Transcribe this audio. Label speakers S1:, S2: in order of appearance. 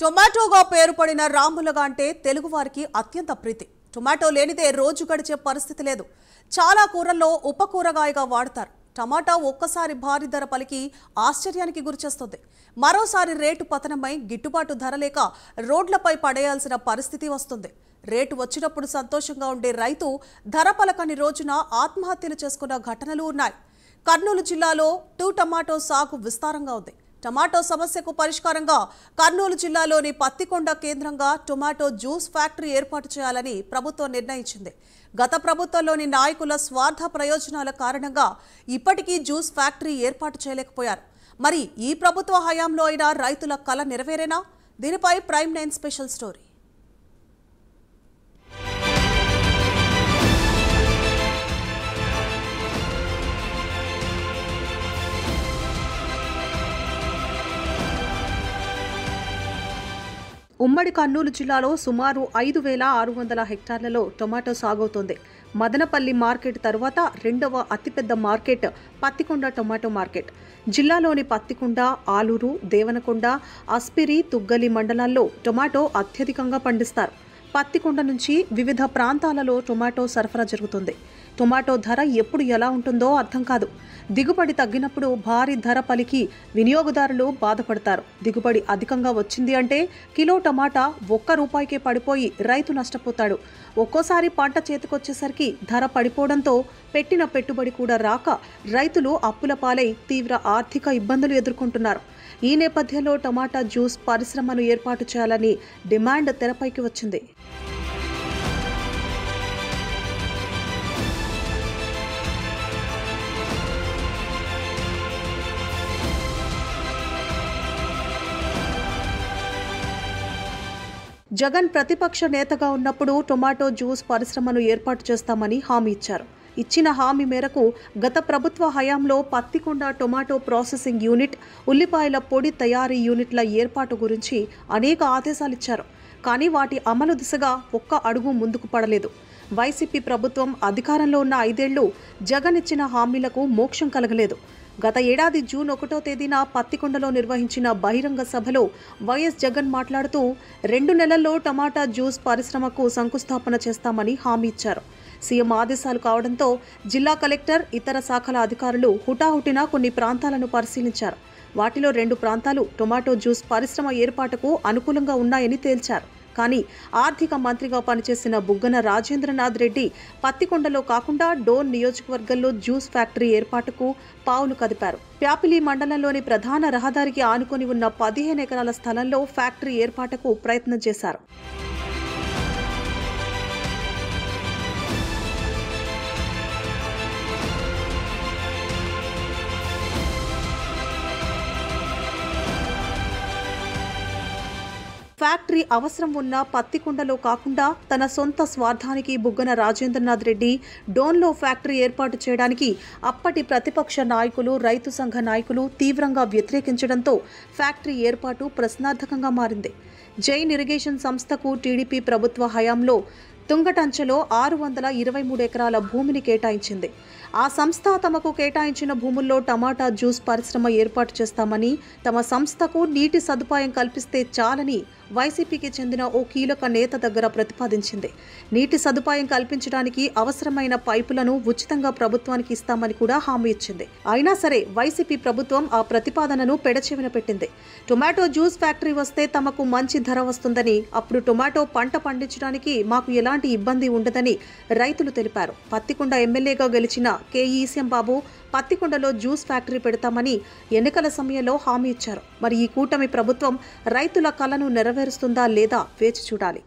S1: టొమాటోగా పేరు పడిన రాములగా అంటే తెలుగువారికి అత్యంత ప్రీతి. టొమాటో లేనిదే రోజు గడిచే పరిస్థితి లేదు. చాలా కూరల్లో ఉపకూరగాయగా వాడతారు. టమాటా ఒక్కసారి భారీ ధర పలికి ఆశ్చర్యానికి గురిచేస్తుంది. మరోసారి రేటు పతనమై గిట్టుబాటు ధర లేక రోడ్లపై పడేయాల్సిన పరిస్థితి వస్తుంది. రేటు వచ్చినప్పుడు సంతోషంగా ఉండే రైతు ధర పలకని రోజున ఆత్మహత్యలు చేసుకున్న ఘటనలు ఉన్నాయి. కర్నూలు జిల్లాలో టమాటో సాగు విస్తారంగా ఉంది. టమాటో సమస్యకు పరిష్కారంగా కర్నూలు జిల్లాలోని పత్తికొండ కేంద్రంగా టొమాటో జ్యూస్ ఫ్యాక్టరీ ఏర్పాటు చేయాలని ప్రభుత్వం నిర్ణయించింది. గత ప్రభుత్వంలోని నాయకుల స్వార్థ ప్రయోజనాల కారణంగా ఇప్పటికీ జ్యూస్ ఫ్యాక్టరీ ఏర్పాటు చేయలేకపోయారు. మరి ఈ ప్రభుత్వ హయాంలో అయినా రైతుల కల నెరవేరేనా? దీనిపై ప్రైమ్ 9 స్పెషల్ స్టోరీ. ఉమ్మడి కర్నూలు జిల్లాలో సుమారు 5,600 హెక్టార్లలో టొమాటో సాగవుతోంది. మదనపల్లి మార్కెట్ తరువాత రెండవ అతిపెద్ద మార్కెట్ పత్తికొండ టొమాటో మార్కెట్. జిల్లాలోని పత్తికొండ, ఆలూరు, దేవనకొండ, అస్పిరి, తుగ్గలి మండలాల్లో టొమాటో అత్యధికంగా పండిస్తారు. పత్తికొండ నుంచి వివిధ ప్రాంతాలలో టొమాటో సరఫరా జరుగుతుంది. టొమాటో ధర ఎప్పుడు ఎలా ఉంటుందో అర్థం కాదు. దిగుబడి తగ్గినప్పుడు భారీ ధర పలికి వినియోగదారులు బాధపడతారు. దిగుబడి అధికంగా వచ్చింది అంటే కిలో టమాటా ₹1కే పడిపోయి రైతు నష్టపోతాడు. ఒక్కోసారి పంట చేతికొచ్చేసరికి ధర పడిపోవడంతో పెట్టిన పెట్టుబడి కూడా రాక రైతులు అప్పుల పాలై తీవ్ర ఆర్థిక ఇబ్బందులు ఎదుర్కొంటున్నారు. ఈ నేపథ్యంలో టమాటా జ్యూస్ పరిశ్రమను ఏర్పాటు చేయాలని డిమాండ్ తెరపైకి వచ్చింది. జగన్ ప్రతిపక్ష నేతగా ఉన్నప్పుడు టొమాటో జ్యూస్ పరిశ్రమను ఏర్పాటు చేస్తామని హామీ ఇచ్చారు. ఇచ్చిన హామీ మేరకు గత ప్రభుత్వ హయాంలో పత్తికొండ టొమాటో ప్రాసెసింగ్ యూనిట్, ఉల్లిపాయల పొడి తయారీ యూనిట్ల ఏర్పాటు గురించి అనేక ఆదేశాలిచ్చారు. కానీ వాటి అమలు దిశగా ఒక్క అడుగు ముందుకు పడలేదు. వైసీపీ ప్రభుత్వం అధికారంలో ఉన్న 5 ఏళ్లు జగన్ ఇచ్చిన హామీలకు మోక్షం కలగలేదు. గత ఏడాది జూన్ 1వ తేదీన పత్తికొండలో నిర్వహించిన బహిరంగ సభలో వైఎస్ జగన్ మాట్లాడుతూ 2 నెలల్లో టమాటా జ్యూస్ పరిశ్రమకు శంకుస్థాపన చేస్తామని హామీ ఇచ్చారు. సీఎం ఆదేశాలు కావడంతో జిల్లా కలెక్టర్, ఇతర శాఖల అధికారులు హుటాహుటిన కొన్ని ప్రాంతాలను పరిశీలించారు. వాటిలో 2 ప్రాంతాలు టొమాటో జ్యూస్ పరిశ్రమ ఏర్పాటుకు అనుకూలంగా ఉన్నాయని తేల్చారు. కానీ ఆర్థిక మంత్రిగా పనిచేసిన బుగ్గన రాజేంద్రనాథ్ రెడ్డి పత్తికొండలో కాకుండా డోన్ నియోజకవర్గంలో జ్యూస్ ఫ్యాక్టరీ ఏర్పాటుకు పావులు కదిపారు. ప్యాపిలి మండలంలోని ప్రధాన రహదారికి ఆనుకొని ఉన్న 15 ఎకరాల స్థలంలో ఫ్యాక్టరీ ఏర్పాటుకు ప్రయత్నం చేశారు. ఫ్యాక్టరీ అవసరం ఉన్న పత్తికొండలో కాకుండా తన సొంత స్వార్థానికి బుగ్గన రాజేంద్రనాథ్ రెడ్డి డోన్లో ఫ్యాక్టరీ ఏర్పాటు చేయడానికి అప్పటి ప్రతిపక్ష నాయకులు, రైతు సంఘ నాయకులు తీవ్రంగా వ్యతిరేకించడంతో ఫ్యాక్టరీ ఏర్పాటు ప్రశ్నార్థకంగా మారింది. జైన్ ఇరిగేషన్ సంస్థకు టీడీపీ ప్రభుత్వ హయాంలో తుంగటంచలో 623 ఎకరాల భూమిని కేటాయించింది. ఆ సంస్థ తమకు కేటాయించిన భూముల్లో టమాటా జ్యూస్ పరిశ్రమ ఏర్పాటు చేస్తామని, తమ సంస్థకు నీటి సదుపాయం కల్పిస్తే చాలని వైసీపీకి చెందిన ఓ కీలక నేత దగ్గర ప్రతిపాదించింది. నీటి సదుపాయం కల్పించడానికి అవసరమైన పైపులను ఉచితంగా ప్రభుత్వానికి ఇస్తామని కూడా హామీ ఇచ్చింది. అయినా సరే వైసీపీ ప్రభుత్వం ఆ ప్రతిపాదనను పెడచెవిన పెట్టింది. టొమాటో జ్యూస్ ఫ్యాక్టరీ వస్తే తమకు మంచి ధర వస్తుందని, అప్పుడు టొమాటో పంట పండించడానికి మాకు ఎలాంటి ఇబ్బంది ఉండదని రైతులు తెలిపారు. పత్తికొండ ఎమ్మెల్యేగా గెలిచిన ఈసీఎం బాబు పత్తికొండలో జ్యూస్ ఫ్యాక్టరీ పెడతామని ఎన్నికల సమయంలో హామీ ఇచ్చారు. మరి ఈ కూటమి ప్రభుత్వం రైతుల కలను నెరవేరుస్తుందా లేదా వేచి చూడాలి.